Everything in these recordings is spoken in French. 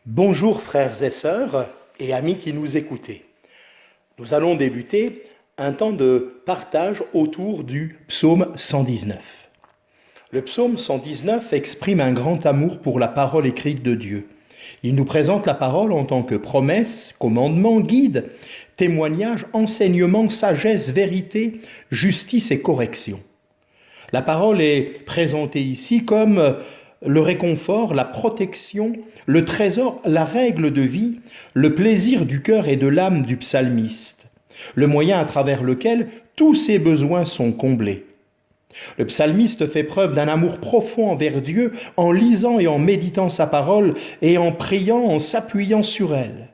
Bonjour frères et sœurs et amis qui nous écoutez. Nous allons débuter un temps de partage autour du psaume 119. Le psaume 119 exprime un grand amour pour la parole écrite de Dieu. Il nous présente la parole en tant que promesse, commandement, guide, témoignage, enseignement, sagesse, vérité, justice et correction. La parole est présentée ici comme le réconfort, la protection, le trésor, la règle de vie, le plaisir du cœur et de l'âme du psalmiste, le moyen à travers lequel tous ses besoins sont comblés. Le psalmiste fait preuve d'un amour profond envers Dieu en lisant et en méditant sa parole et en priant, en s'appuyant sur elle.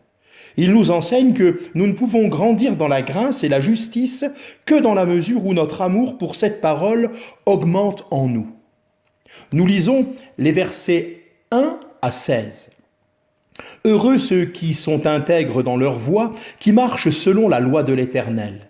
Il nous enseigne que nous ne pouvons grandir dans la grâce et la justice que dans la mesure où notre amour pour cette parole augmente en nous. Nous lisons les versets 1 à 16. « Heureux ceux qui sont intègres dans leur voie, qui marchent selon la loi de l'Éternel.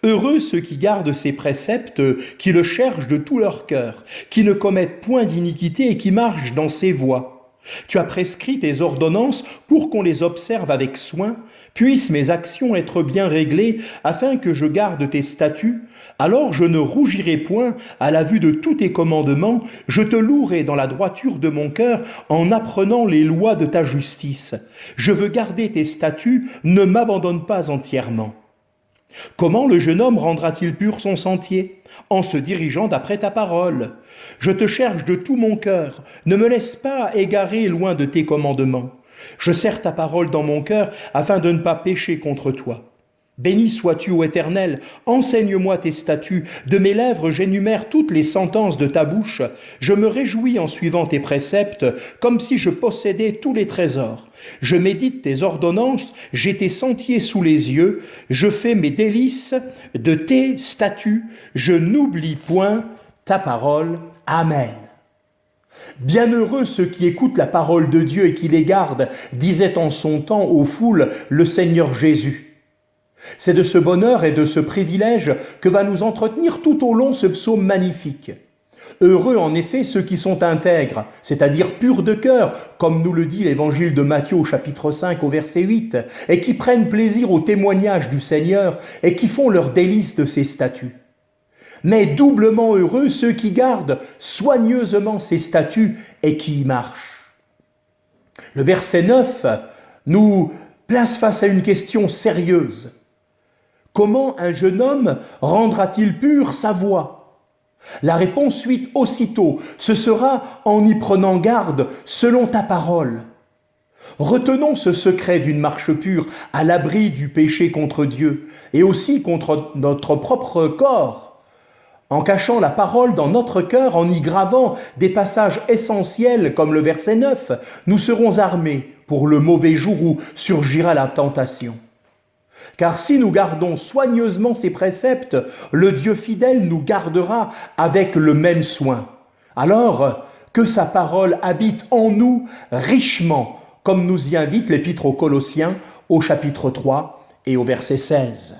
Heureux ceux qui gardent ses préceptes, qui le cherchent de tout leur cœur, qui ne commettent point d'iniquité et qui marchent dans ses voies. Tu as prescrit tes ordonnances pour qu'on les observe avec soin. Puissent mes actions être bien réglées, afin que je garde tes statuts. Alors je ne rougirai point à la vue de tous tes commandements, je te louerai dans la droiture de mon cœur en apprenant les lois de ta justice. Je veux garder tes statuts, ne m'abandonne pas entièrement. Comment le jeune homme rendra-t-il pur son sentier? En se dirigeant d'après ta parole. Je te cherche de tout mon cœur, ne me laisse pas égarer loin de tes commandements. Je serre ta parole dans mon cœur afin de ne pas pécher contre toi. Béni sois-tu, ô Éternel, enseigne-moi tes statuts, de mes lèvres j'énumère toutes les sentences de ta bouche. Je me réjouis en suivant tes préceptes, comme si je possédais tous les trésors. Je médite tes ordonnances, j'ai tes sentiers sous les yeux, je fais mes délices de tes statuts, je n'oublie point ta parole. Amen. Bienheureux ceux qui écoutent la parole de Dieu et qui les gardent, disait en son temps aux foules le Seigneur Jésus. C'est de ce bonheur et de ce privilège que va nous entretenir tout au long ce psaume magnifique. Heureux en effet ceux qui sont intègres, c'est-à-dire purs de cœur, comme nous le dit l'évangile de Matthieu au chapitre 5 au verset 8, et qui prennent plaisir au témoignage du Seigneur et qui font leur délice de ses statuts. Mais doublement heureux ceux qui gardent soigneusement ses statuts et qui y marchent. Le verset 9 nous place face à une question sérieuse. Comment un jeune homme rendra-t-il pure sa voie? La réponse suit aussitôt, ce sera en y prenant garde selon ta parole. Retenons ce secret d'une marche pure à l'abri du péché contre Dieu et aussi contre notre propre corps, en cachant la parole dans notre cœur, en y gravant des passages essentiels comme le verset 9, nous serons armés pour le mauvais jour où surgira la tentation. Car si nous gardons soigneusement ses préceptes, le Dieu fidèle nous gardera avec le même soin. Alors que sa parole habite en nous richement, comme nous y invite l'Épître aux Colossiens au chapitre 3 et au verset 16.